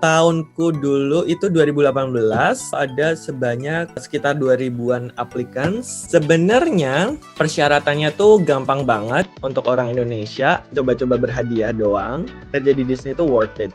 Tahunku dulu itu 2018 ada sebanyak sekitar 2000-an applicants. Sebenarnya persyaratannya tuh gampang banget untuk orang Indonesia, coba-coba berhadiah doang. Kerja di Disney itu worth it.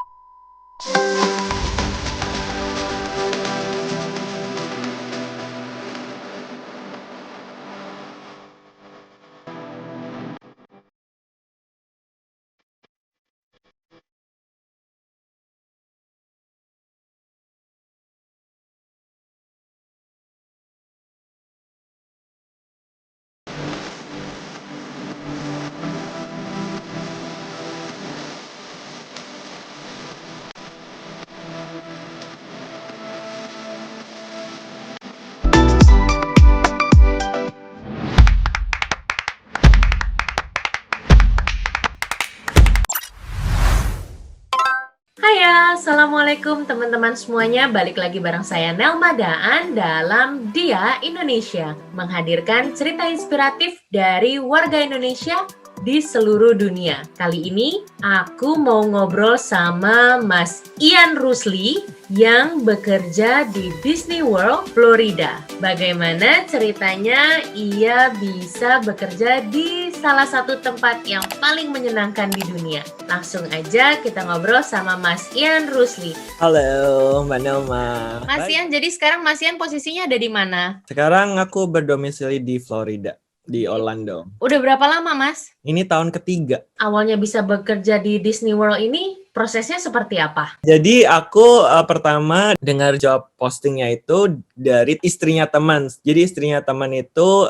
Assalamualaikum teman-teman semuanya, balik lagi bareng saya Nelma Daan dalam Dia Indonesia, menghadirkan cerita inspiratif dari warga Indonesia di seluruh dunia. Kali ini aku mau ngobrol sama Mas Ian Rusli yang bekerja di Disney World, Florida. Bagaimana ceritanya ia bisa bekerja di salah satu tempat yang paling menyenangkan di dunia? Langsung aja kita ngobrol sama Mas Ian Rusli. Halo Mbak Nelma. Mas Ian, jadi sekarang Mas Ian posisinya ada di mana? Sekarang aku berdomisili di Florida, di Orlando. Udah berapa lama, Mas? Ini tahun ketiga. Awalnya bisa bekerja di Disney World ini, prosesnya seperti apa? Jadi aku pertama dengar job postingnya itu dari istrinya teman. Jadi istrinya teman itu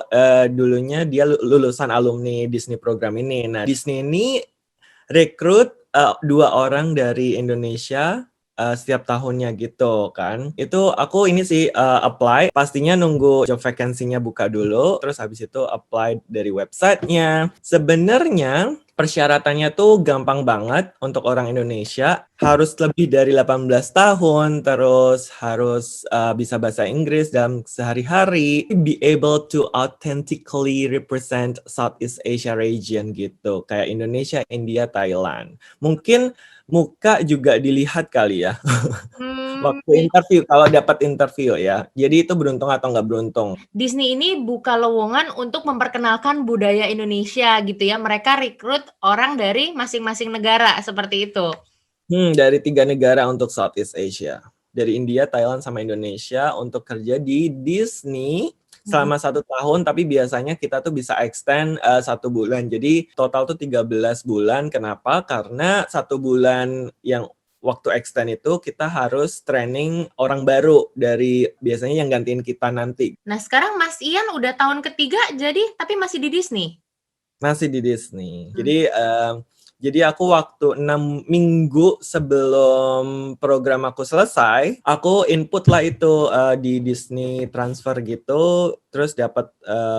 dulunya dia lulusan alumni Disney program ini. Nah, Disney ini rekrut 2 orang dari Indonesia setiap tahunnya gitu kan. Itu aku ini sih apply, pastinya nunggu job vacancy-nya buka dulu, terus habis itu apply dari websitenya. Sebenarnya persyaratannya tuh gampang banget untuk orang Indonesia, harus lebih dari 18 tahun, terus harus bisa bahasa Inggris dalam sehari-hari, be able to authentically represent Southeast Asia region gitu, kayak Indonesia, India, Thailand. Mungkin muka juga dilihat kali ya waktu interview, kalau dapat interview ya. Jadi itu beruntung atau nggak beruntung. Disney ini buka lowongan untuk memperkenalkan budaya Indonesia gitu ya. Mereka rekrut orang dari masing-masing negara seperti itu. Dari 3 negara untuk Southeast Asia. Dari India, Thailand, sama Indonesia untuk kerja di Disney selama 1 tahun, tapi biasanya kita tuh bisa extend 1 bulan. Jadi total tuh 13 bulan. Kenapa? Karena 1 bulan yang waktu extend itu kita harus training orang baru dari biasanya yang gantiin kita nanti. Nah, sekarang Mas Ian udah tahun ketiga jadi tapi masih di Disney? Masih di Disney. Jadi aku waktu 6 minggu sebelum program aku selesai, aku input lah itu di Disney transfer gitu, terus dapat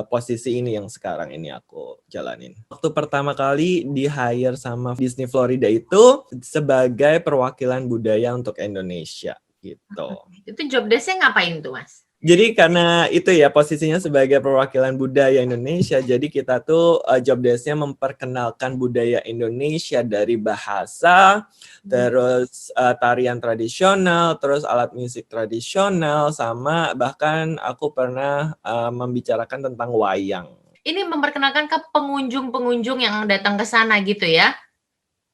posisi ini yang sekarang ini aku jalanin. Waktu pertama kali di hire sama Disney Florida itu sebagai perwakilan budaya untuk Indonesia gitu. Itu job desk-nya ngapain tuh, Mas? Jadi karena itu ya posisinya sebagai perwakilan budaya Indonesia, jadi kita tuh job desk-nya memperkenalkan budaya Indonesia dari bahasa, terus tarian tradisional, terus alat musik tradisional, sama bahkan aku pernah membicarakan tentang wayang. Ini memperkenalkan ke pengunjung-pengunjung yang datang ke sana gitu ya?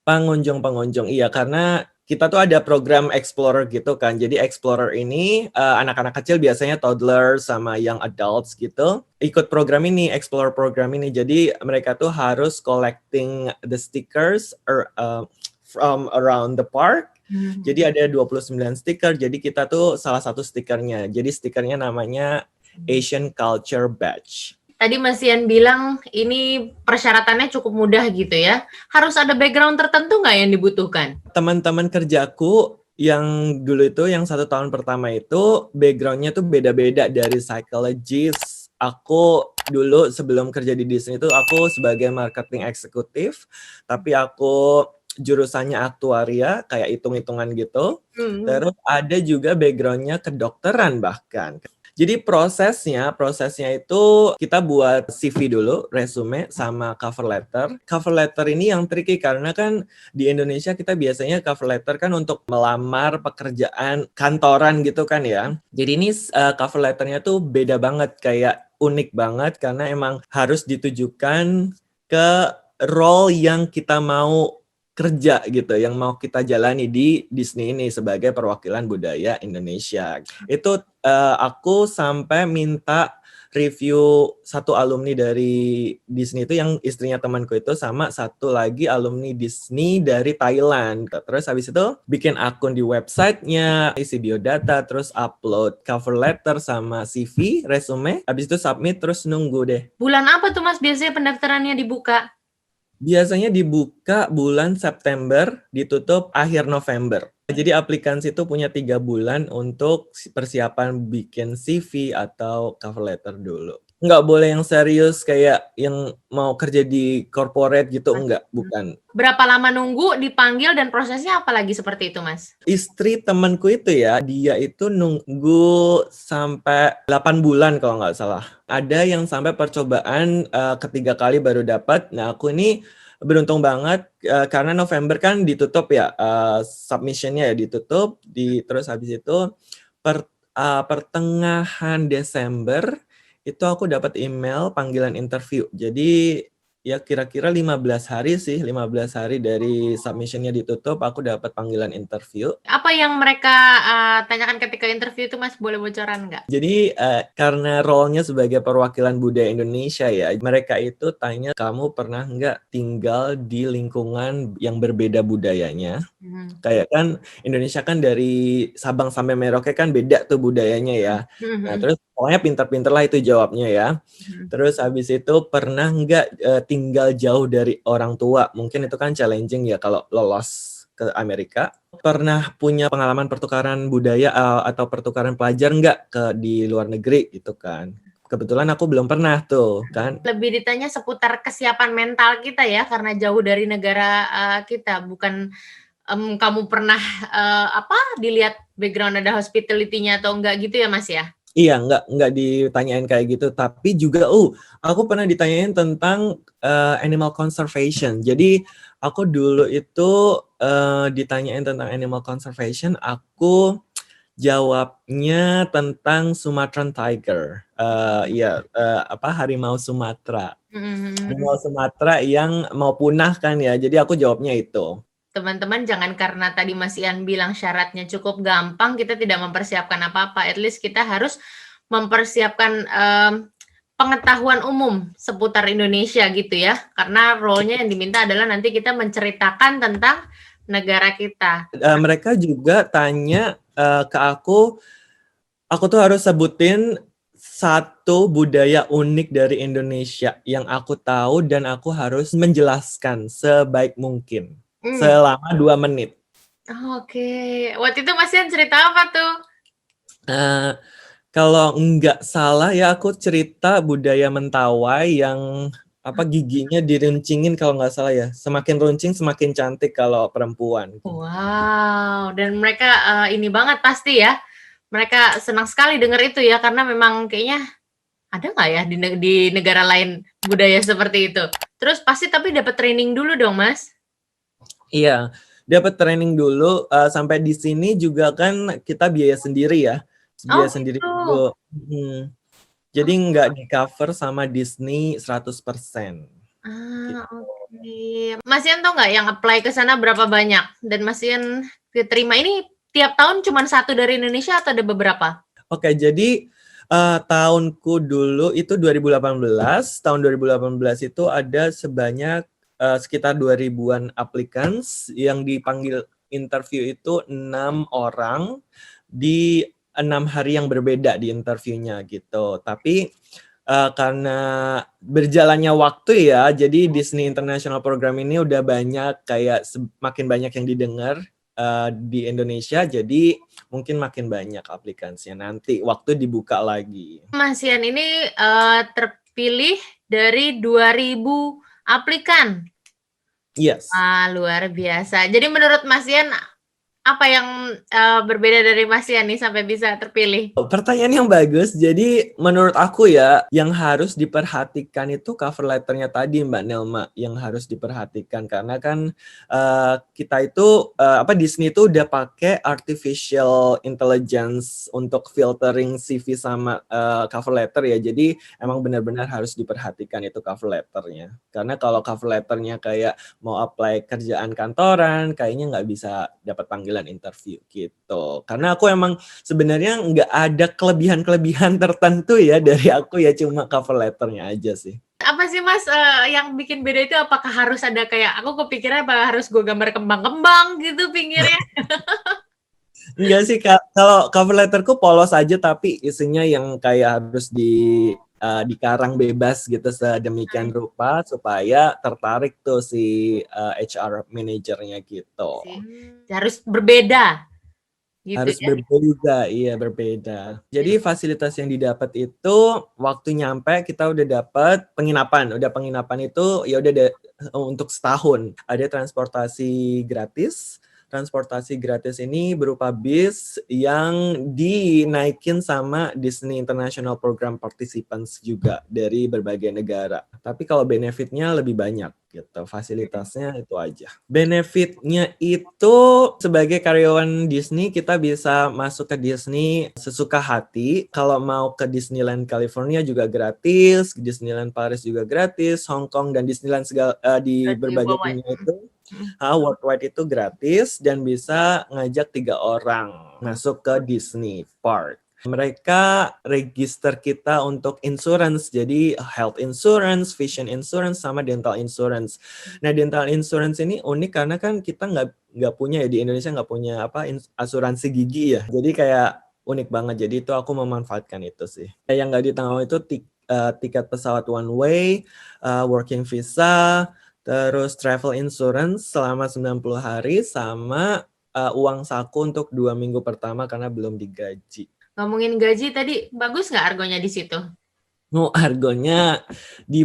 Pengunjung-pengunjung, iya, karena kita tuh ada program Explorer gitu kan. Jadi Explorer ini anak-anak kecil biasanya toddler sama young adults gitu ikut program ini, Explorer program ini. Jadi mereka tuh harus collecting the stickers from around the park. Jadi ada 29 stiker. Jadi kita tuh salah satu stikernya. Jadi stikernya namanya Asian Culture Badge. Tadi Mas Ian bilang ini persyaratannya cukup mudah gitu ya. Harus ada background tertentu nggak yang dibutuhkan? Teman-teman kerjaku yang dulu itu, yang 1 tahun pertama itu, background-nya tuh beda-beda, dari psychologist. Aku dulu sebelum kerja di Disney itu, aku sebagai marketing eksekutif, tapi aku jurusannya aktuaria, kayak hitung-hitungan gitu. Terus ada juga background-nya kedokteran bahkan. Jadi prosesnya itu kita buat CV dulu, resume sama cover letter. Cover letter ini yang tricky karena kan di Indonesia kita biasanya cover letter kan untuk melamar pekerjaan kantoran gitu kan ya. Jadi ini cover letternya tuh beda banget, kayak unik banget karena emang harus ditujukan ke role yang kita mau kerja gitu, yang mau kita jalani di Disney ini sebagai perwakilan budaya Indonesia. Itu aku sampai minta review satu alumni dari Disney itu yang istrinya temanku itu, sama satu lagi alumni Disney dari Thailand. Terus habis itu bikin akun di websitenya, isi biodata, terus upload cover letter sama CV, resume. Habis itu submit, terus nunggu deh. Bulan apa tuh Mas biasanya pendaftarannya dibuka? Biasanya dibuka bulan September, ditutup akhir November. Jadi aplikansi itu punya 3 bulan untuk persiapan bikin CV atau cover letter dulu. Nggak boleh yang serius kayak yang mau kerja di corporate gitu, enggak, bukan. Berapa lama nunggu dipanggil dan prosesnya apa lagi seperti itu, Mas? Istri temanku itu ya, dia itu nunggu sampai 8 bulan kalau nggak salah. Ada yang sampai percobaan ketiga kali baru dapat. Nah, aku ini beruntung banget karena November kan ditutup ya, submissionnya ya ditutup, terus habis itu pertengahan Desember itu aku dapat email panggilan interview. Jadi ya kira-kira 15 hari sih, 15 hari dari submissionnya ditutup, aku dapat panggilan interview. Apa yang mereka tanyakan ketika interview itu, Mas? Boleh bocoran nggak? Jadi karena role-nya sebagai perwakilan budaya Indonesia ya, mereka itu tanya, kamu pernah nggak tinggal di lingkungan yang berbeda budayanya? Kayak kan Indonesia kan dari Sabang sampai Merauke kan beda tuh budayanya ya. Nah, terus pokoknya pinter-pinter lah itu jawabnya ya. Terus habis itu pernah nggak tinggal jauh dari orang tua? Mungkin itu kan challenging ya kalau lolos ke Amerika. Pernah punya pengalaman pertukaran budaya atau pertukaran pelajar nggak di luar negeri gitu kan? Kebetulan aku belum pernah tuh kan. Lebih ditanya seputar kesiapan mental kita ya, karena jauh dari negara kita, bukan kamu pernah dilihat background ada hospitality-nya atau enggak gitu ya, Mas ya? Iya, nggak ditanyain kayak gitu, tapi juga aku pernah ditanyain tentang animal conservation. Jadi aku dulu itu ditanyain tentang animal conservation, aku jawabnya tentang Sumatran tiger. Harimau Sumatera. Harimau Sumatera yang mau punah kan ya. Jadi aku jawabnya itu. Teman-teman, jangan karena tadi Mas Ian bilang syaratnya cukup gampang, kita tidak mempersiapkan apa-apa. At least kita harus mempersiapkan pengetahuan umum seputar Indonesia gitu ya. Karena role-nya yang diminta adalah nanti kita menceritakan tentang negara kita. Mereka juga tanya ke aku tuh harus sebutin satu budaya unik dari Indonesia yang aku tahu dan aku harus menjelaskan sebaik mungkin selama 2 menit. Oke. Waktu itu Mas Ian cerita apa tuh? Kalau nggak salah ya aku cerita budaya Mentawai yang giginya diruncingin kalau nggak salah ya. Semakin runcing semakin cantik kalau perempuan. Wow, dan mereka ini banget pasti ya. Mereka senang sekali dengar itu ya, karena memang kayaknya ada nggak ya di negara lain budaya seperti itu. Terus pasti tapi dapat training dulu dong, Mas? Iya, dapat training dulu. Sampai di sini juga kan kita biaya sendiri ya. Biaya sendiri dulu. Jadi nggak di-cover sama Disney 100%. Oke. Mas Ian tahu nggak yang apply ke sana berapa banyak? Dan Mas Ian diterima ini tiap tahun cuma satu dari Indonesia atau ada beberapa? Oke, jadi tahunku dulu itu 2018. Tahun 2018 itu ada sebanyak sekitar 2000-an applicants yang dipanggil interview itu 6 orang di 6 hari yang berbeda di interviewnya gitu. Tapi karena berjalannya waktu ya, jadi Disney International Program ini udah banyak kayak semakin banyak yang didengar di Indonesia, jadi mungkin makin banyak aplikasinya nanti waktu dibuka lagi. Mas Ian ini terpilih dari 2000 aplikan. Yes. Luar biasa. Jadi menurut Mas Ian, Apa yang berbeda dari Mas Ian nih sampai bisa terpilih? Pertanyaan yang bagus. Jadi menurut aku ya, yang harus diperhatikan itu cover letternya tadi Mbak Nelma, yang harus diperhatikan karena kan kita itu Disney itu udah pakai artificial intelligence untuk filtering CV sama cover letter ya. Jadi emang benar-benar harus diperhatikan itu cover letternya. Karena kalau cover letternya kayak mau apply kerjaan kantoran, kayaknya nggak bisa dapat panggilan interview gitu. Karena aku emang sebenarnya nggak ada kelebihan-kelebihan tertentu ya dari aku ya, cuma cover letternya aja sih. Apa sih Mas yang bikin beda itu? Apakah harus ada kayak, aku kepikiran apa harus gue gambar kembang-kembang gitu pinggirnya? Enggak sih, kalau cover letterku polos aja tapi isinya yang kayak harus dikarang bebas gitu sedemikian rupa supaya tertarik tuh si HR manajernya gitu. Harus berbeda gitu Harus ya. berbeda, iya berbeda. Jadi fasilitas yang didapat itu waktu nyampe kita udah dapat penginapan. Udah penginapan itu ya udah untuk setahun. Ada transportasi gratis. Transportasi gratis ini berupa bis yang dinaikin sama Disney International Program Participants juga dari berbagai negara. Tapi kalau benefitnya lebih banyak gitu, fasilitasnya itu aja. Benefitnya itu sebagai karyawan Disney kita bisa masuk ke Disney sesuka hati. Kalau mau ke Disneyland California juga gratis, Disneyland Paris juga gratis, Hong Kong dan Disneyland di berbagai dunia itu worldwide itu gratis dan bisa ngajak 3 orang masuk ke Disney Park. Mereka register kita untuk insurance, jadi health insurance, vision insurance, sama dental insurance. Nah, dental insurance ini unik karena kan kita nggak punya ya, di Indonesia nggak punya asuransi gigi ya. Jadi kayak unik banget. Jadi itu aku memanfaatkan itu sih. Yang nggak ditanggung itu tiket pesawat one way, working visa, terus travel insurance selama 90 hari, sama uang saku untuk 2 minggu pertama karena belum digaji. Ngomongin gaji tadi, bagus nggak argonya di situ? Argonya di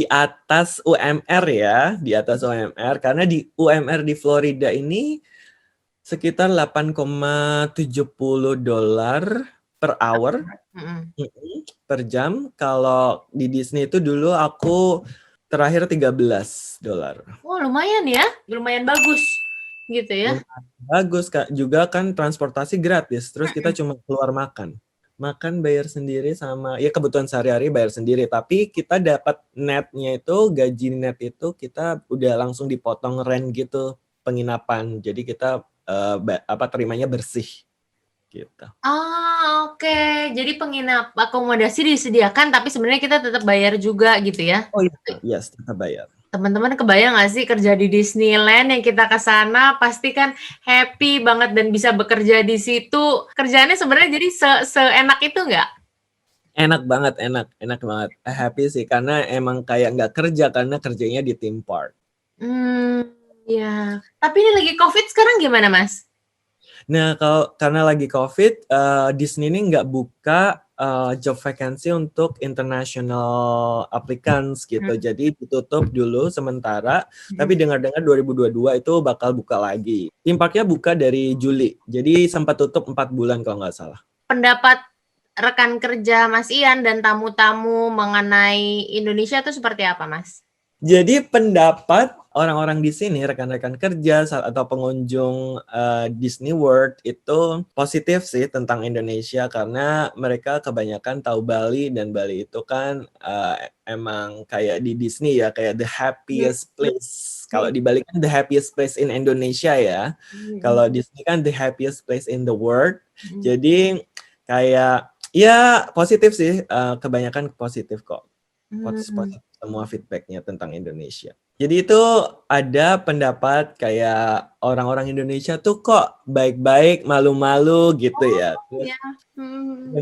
atas UMR ya, di atas UMR, karena di UMR di Florida ini sekitar $8,70 per hour per jam. Kalau di Disney itu dulu aku terakhir $13. Oh, lumayan ya, lumayan bagus gitu ya. Bagus Kak, juga kan transportasi gratis, terus kita cuma keluar makan bayar sendiri, sama ya kebutuhan sehari-hari bayar sendiri, tapi kita dapat netnya itu, gaji net itu kita udah langsung dipotong rent gitu, penginapan, jadi kita terimanya bersih gitu. Oke. Jadi akomodasi disediakan tapi sebenarnya kita tetap bayar juga gitu ya. Oh iya, yes, kita bayar. Teman-teman kebayang nggak sih kerja di Disneyland yang kita ke sana pasti kan happy banget dan bisa bekerja di situ. Kerjaannya sebenarnya jadi seenak itu nggak? Enak banget, enak banget. Happy sih karena emang kayak nggak kerja karena kerjanya di theme park. Ya. Tapi ini lagi COVID sekarang gimana, Mas? Nah, karena lagi COVID, Disney ini nggak buka job vacancy untuk international applicants gitu. Jadi ditutup dulu sementara, tapi dengar-dengar 2022 itu bakal buka lagi. Theme parknya buka dari Juli, jadi sempat tutup 4 bulan kalau nggak salah. Pendapat rekan kerja Mas Ian dan tamu-tamu mengenai Indonesia itu seperti apa, Mas? Jadi pendapat orang-orang di sini, rekan-rekan kerja atau pengunjung Disney World itu positif sih tentang Indonesia karena mereka kebanyakan tahu Bali, dan Bali itu kan emang kayak di Disney ya, kayak the happiest place. Kalau di Bali kan the happiest place in Indonesia ya. Kalau Disney kan the happiest place in the world. Jadi kayak ya positif sih, kebanyakan positif kok. Positif semua feedbacknya tentang Indonesia. Jadi itu ada pendapat kayak orang-orang Indonesia tuh kok baik-baik, malu-malu gitu ya. Terus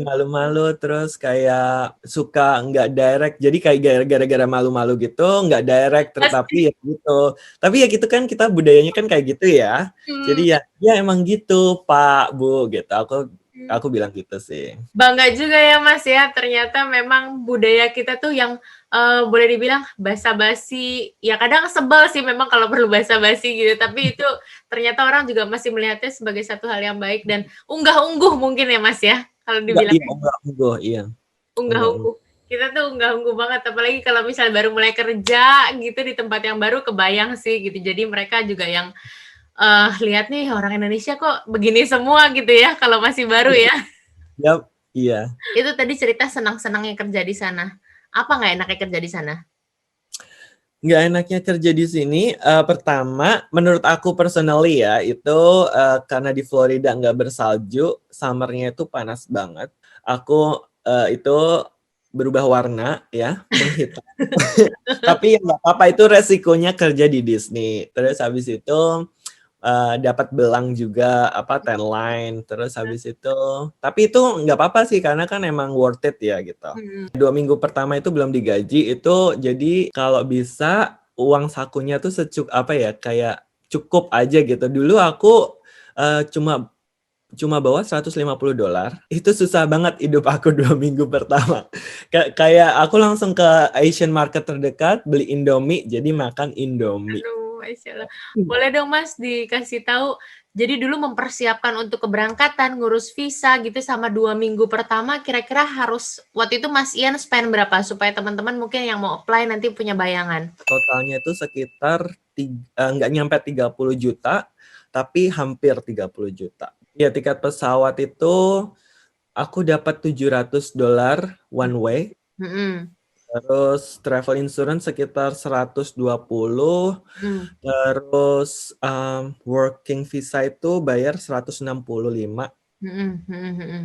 malu-malu, terus kayak suka nggak direct. Jadi kayak gara-gara malu-malu gitu, nggak direct, tetapi ya gitu. Tapi ya gitu kan, kita budayanya kan kayak gitu ya. Jadi ya emang gitu Pak, Bu gitu. Aku Aku bilang gitu sih. Bangga juga ya Mas ya, ternyata memang budaya kita tuh yang boleh dibilang basa-basi, ya kadang sebel sih memang kalau perlu basa-basi gitu, tapi itu ternyata orang juga masih melihatnya sebagai satu hal yang baik dan unggah-ungguh mungkin ya Mas ya, kalau dibilang Unggah-ungguh, iya. unggah-ungguh. Kita tuh unggah-ungguh banget, apalagi kalau misal baru mulai kerja gitu di tempat yang baru, kebayang sih gitu. Jadi mereka juga yang lihat nih orang Indonesia kok begini semua gitu ya, kalau masih baru ya. Yap, iya. Itu tadi cerita senang-senangnya kerja di sana. Apa nggak enaknya kerja di sana? Nggak enaknya kerja di sini, pertama, menurut aku personally ya, itu karena di Florida nggak bersalju, summer-nya itu panas banget. Aku itu berubah warna ya, menghitam. Tapi ya nggak apa-apa, itu resikonya kerja di Disney. Terus habis itu dapat belang juga tan line, terus habis itu tapi itu nggak apa-apa sih karena kan emang worth it ya gitu. 2 minggu pertama itu belum digaji, itu jadi kalau bisa uang sakunya tuh kayak cukup aja gitu. Dulu aku cuma bawa $150. Itu susah banget hidup aku 2 minggu pertama. Kayak aku langsung ke Asian market terdekat, beli Indomie, jadi makan Indomie. Aduh, Masya Allah. Boleh dong Mas dikasih tahu, jadi dulu mempersiapkan untuk keberangkatan, ngurus visa gitu sama 2 minggu pertama, kira-kira harus, waktu itu Mas Ian spend berapa? Supaya teman-teman mungkin yang mau apply nanti punya bayangan. Totalnya itu sekitar nggak nyampe 30 juta, tapi hampir 30 juta. Ya, tiket pesawat itu aku dapat $700 one way. Terus travel insurance sekitar 120. Terus working visa itu bayar 165.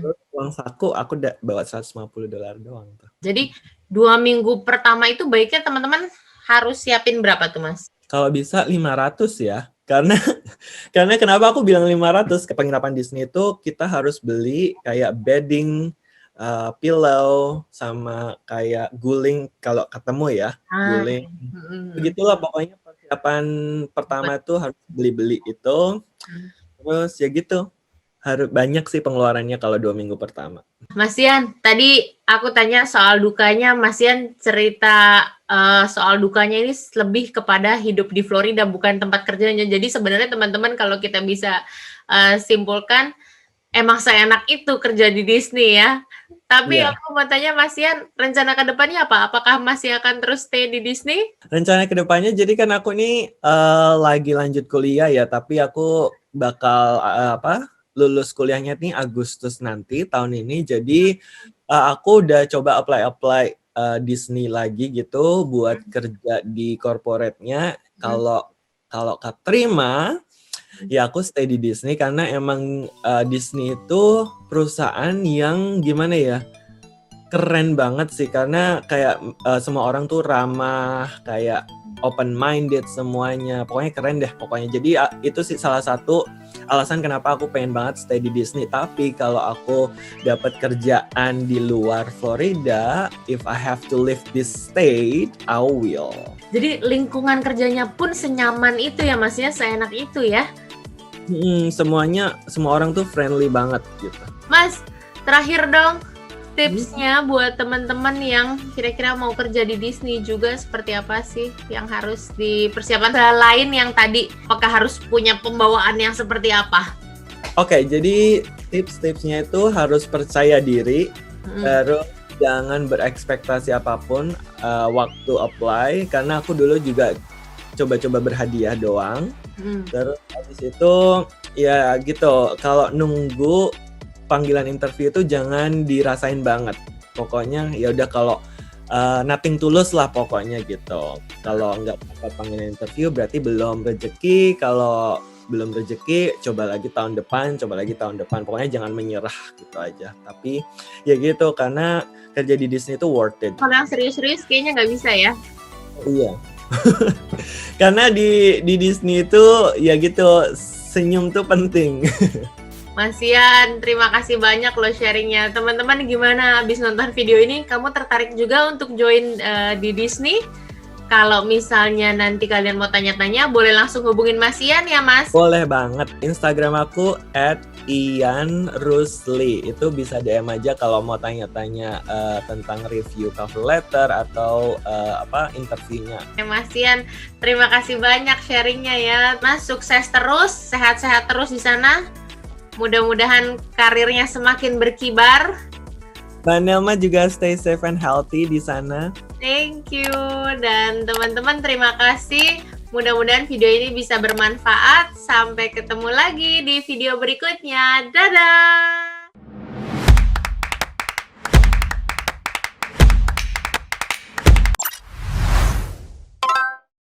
Terus uang saku aku bawa $150 doang tuh. Jadi 2 minggu pertama itu baiknya teman-teman harus siapin berapa tuh Mas? Kalau bisa 500 ya. Karena kenapa aku bilang 500? Ke penginapan Disney itu kita harus beli kayak bedding, pillow, sama kayak guling kalau ketemu ya, guling. Begitulah pokoknya persiapan pertama itu harus beli-beli itu. Terus ya gitu, harus banyak sih pengeluarannya kalau 2 minggu pertama. Mas Ian, tadi aku tanya soal dukanya, Mas Ian cerita soal dukanya ini lebih kepada hidup di Florida, bukan tempat kerjanya. Jadi sebenarnya teman-teman kalau kita bisa simpulkan, emang seenak itu kerja di Disney ya. Tapi aku mau tanya Mas Ian, rencana ke depannya apa? Apakah masih akan terus stay di Disney? Rencana ke depannya, jadi kan aku ini lagi lanjut kuliah ya, tapi aku bakal lulus kuliahnya nih Agustus nanti tahun ini. Jadi aku udah coba apply Disney lagi gitu buat kerja di corporate-nya. Kalau keterima, ya aku stay di Disney karena emang Disney itu perusahaan yang gimana ya, keren banget sih karena kayak semua orang tuh ramah, kayak open minded semuanya, pokoknya keren deh pokoknya. Jadi itu sih salah satu alasan kenapa aku pengen banget stay di Disney. Tapi kalau aku dapat kerjaan di luar Florida, if I have to leave this state, I will. Jadi lingkungan kerjanya pun senyaman itu ya Mas ya, seenak itu ya? Semuanya, semua orang tuh friendly banget gitu. Mas, terakhir dong, tipsnya buat teman-teman yang kira-kira mau kerja di Disney juga seperti apa sih yang harus dipersiapkan? Hal lain yang tadi, apakah harus punya pembawaan yang seperti apa? Oke, jadi tips-tipsnya itu harus percaya diri, terus jangan berekspektasi apapun waktu apply, karena aku dulu juga coba-coba berhadiah doang. Terus habis itu ya gitu, kalau nunggu panggilan interview itu jangan dirasain banget. Pokoknya ya udah kalau nothing tulus lah pokoknya gitu. Kalau nggak dapat panggilan interview berarti belum rezeki. Kalau belum rezeki, coba lagi tahun depan. Pokoknya jangan menyerah gitu aja. Tapi ya gitu, karena kerja di Disney itu worth it. Kalau yang serius-serius kayaknya nggak bisa ya? Iya. Karena di Disney itu ya gitu, senyum tuh penting. Mas Ian, terima kasih banyak loh sharingnya. Teman-teman gimana abis nonton video ini? Kamu tertarik juga untuk join di Disney? Kalau misalnya nanti kalian mau tanya-tanya, boleh langsung hubungin Mas Ian ya Mas? Boleh banget. Instagram aku Ian Rusli. Itu bisa DM aja kalau mau tanya-tanya tentang review cover letter atau interviewnya. Mas Ian, terima kasih banyak sharingnya ya. Mas, sukses terus, sehat-sehat terus di sana. Mudah-mudahan karirnya semakin berkibar. Mbak Nelma juga stay safe and healthy di sana. Thank you. Dan teman-teman terima kasih. Mudah-mudahan video ini bisa bermanfaat. Sampai ketemu lagi di video berikutnya. Dadah!